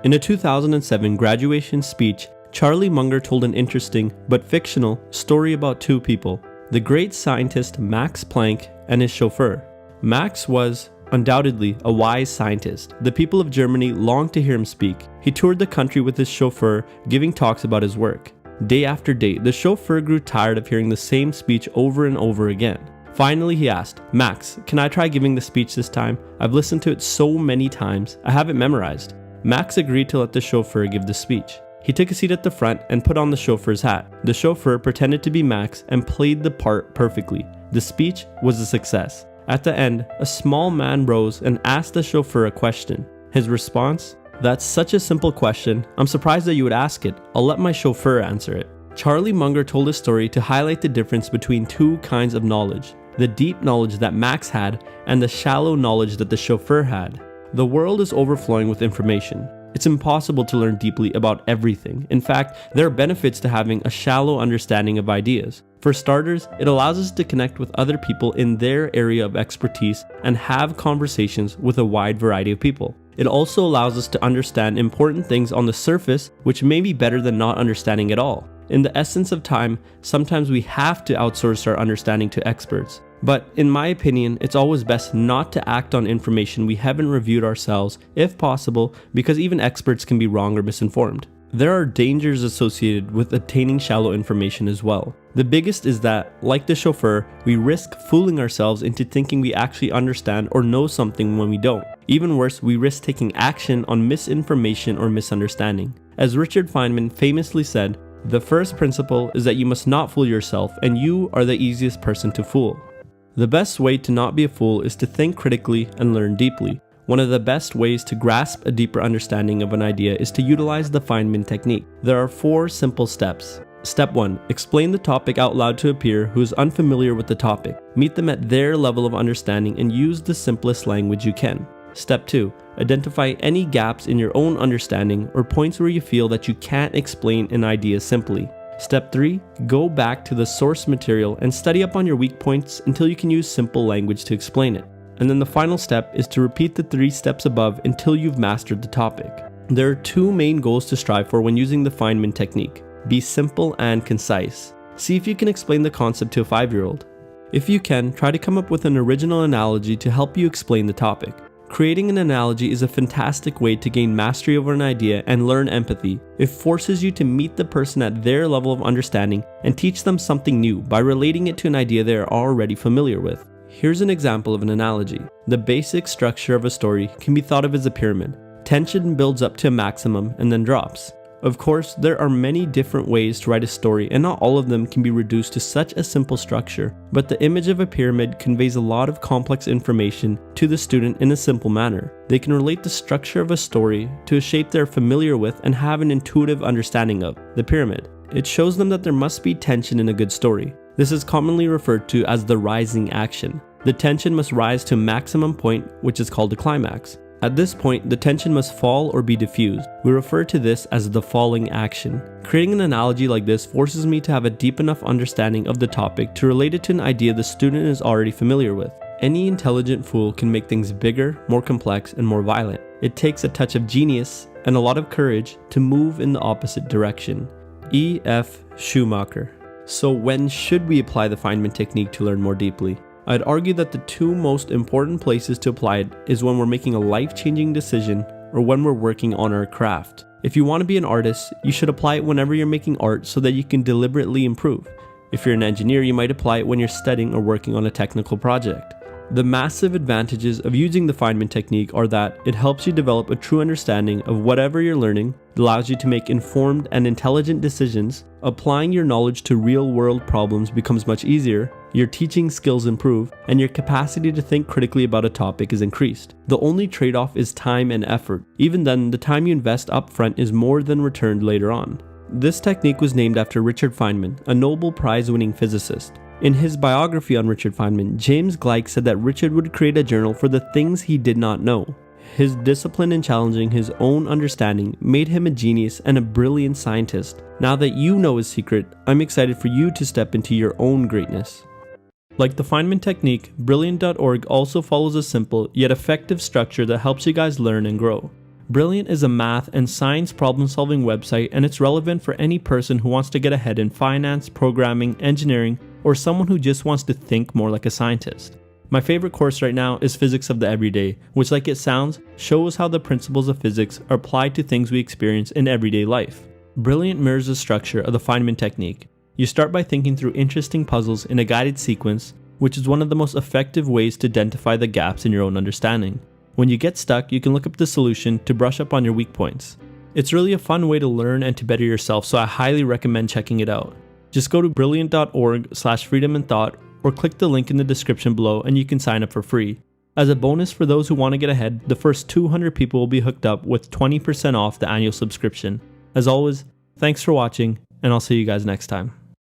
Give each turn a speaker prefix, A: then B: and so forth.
A: In a 2007 graduation speech, Charlie Munger told an interesting, but fictional, story about two people, the great scientist Max Planck and his chauffeur. Max was, undoubtedly, a wise scientist. The people of Germany longed to hear him speak. He toured the country with his chauffeur, giving talks about his work. Day after day, the chauffeur grew tired of hearing the same speech over and over again. Finally, he asked, "Max, can I try giving the speech this time? I've listened to it so many times, I have it memorized." Max agreed to let the chauffeur give the speech. He took a seat at the front and put on the chauffeur's hat. The chauffeur pretended to be Max and played the part perfectly. The speech was a success. At the end, a small man rose and asked the chauffeur a question. His response? "That's such a simple question. I'm surprised that you would ask it. I'll let my chauffeur answer it." Charlie Munger told his story to highlight the difference between two kinds of knowledge: the deep knowledge that Max had and the shallow knowledge that the chauffeur had. The world is overflowing with information. It's impossible to learn deeply about everything. In fact, there are benefits to having a shallow understanding of ideas. For starters, it allows us to connect with other people in their area of expertise and have conversations with a wide variety of people. It also allows us to understand important things on the surface, which may be better than not understanding at all. In the essence of time, sometimes we have to outsource our understanding to experts. But in my opinion, it's always best not to act on information we haven't reviewed ourselves, if possible, because even experts can be wrong or misinformed. There are dangers associated with obtaining shallow information as well. The biggest is that, like the chauffeur, we risk fooling ourselves into thinking we actually understand or know something when we don't. Even worse, we risk taking action on misinformation or misunderstanding. As Richard Feynman famously said, "The first principle is that you must not fool yourself, and you are the easiest person to fool." The best way to not be a fool is to think critically and learn deeply. One of the best ways to grasp a deeper understanding of an idea is to utilize the Feynman technique. There are 4 simple steps. Step 1. Explain the topic out loud to a peer who is unfamiliar with the topic. Meet them at their level of understanding and use the simplest language you can. Step 2. Identify any gaps in your own understanding or points where you feel that you can't explain an idea simply. Step 3. Go back to the source material and study up on your weak points until you can use simple language to explain it. And then the final step is to repeat the 3 steps above until you've mastered the topic. There are 2 main goals to strive for when using the Feynman technique. Be simple and concise. See if you can explain the concept to a 5-year-old. If you can, try to come up with an original analogy to help you explain the topic. Creating an analogy is a fantastic way to gain mastery over an idea and learn empathy. It forces you to meet the person at their level of understanding and teach them something new by relating it to an idea they are already familiar with. Here's an example of an analogy. The basic structure of a story can be thought of as a pyramid. Tension builds up to a maximum and then drops. Of course, there are many different ways to write a story, and not all of them can be reduced to such a simple structure, but the image of a pyramid conveys a lot of complex information to the student in a simple manner. They can relate the structure of a story to a shape they're familiar with and have an intuitive understanding of, the pyramid. It shows them that there must be tension in a good story. This is commonly referred to as the rising action. The tension must rise to a maximum point, which is called a climax. At this point, the tension must fall or be diffused. We refer to this as the falling action. Creating an analogy like this forces me to have a deep enough understanding of the topic to relate it to an idea the student is already familiar with. Any intelligent fool can make things bigger, more complex, and more violent. It takes a touch of genius and a lot of courage to move in the opposite direction. E.F. Schumacher. So when should we apply the Feynman technique to learn more deeply? I'd argue that the 2 most important places to apply it is when we're making a life-changing decision or when we're working on our craft. If you want to be an artist, you should apply it whenever you're making art so that you can deliberately improve. If you're an engineer, you might apply it when you're studying or working on a technical project. The massive advantages of using the Feynman technique are that it helps you develop a true understanding of whatever you're learning, it allows you to make informed and intelligent decisions, applying your knowledge to real-world problems becomes much easier, your teaching skills improve, and your capacity to think critically about a topic is increased. The only trade-off is time and effort. Even then, the time you invest up front is more than returned later on. This technique was named after Richard Feynman, a Nobel Prize-winning physicist. In his biography on Richard Feynman, James Gleick said that Richard would create a journal for the things he did not know. His discipline in challenging his own understanding made him a genius and a brilliant scientist. Now that you know his secret, I'm excited for you to step into your own greatness. Like the Feynman technique, Brilliant.org also follows a simple yet effective structure that helps you guys learn and grow. Brilliant is a math and science problem-solving website, and it's relevant for any person who wants to get ahead in finance, programming, engineering, or someone who just wants to think more like a scientist. My favorite course right now is Physics of the Everyday, which, like it sounds, shows how the principles of physics are applied to things we experience in everyday life. Brilliant mirrors the structure of the Feynman technique. You start by thinking through interesting puzzles in a guided sequence, which is one of the most effective ways to identify the gaps in your own understanding. When you get stuck, you can look up the solution to brush up on your weak points. It's really a fun way to learn and to better yourself, so I highly recommend checking it out. Just go to brilliant.org/freedomandthought or click the link in the description below and you can sign up for free. As a bonus for those who want to get ahead, the first 200 people will be hooked up with 20% off the annual subscription. As always, thanks for watching, and I'll see you guys next time.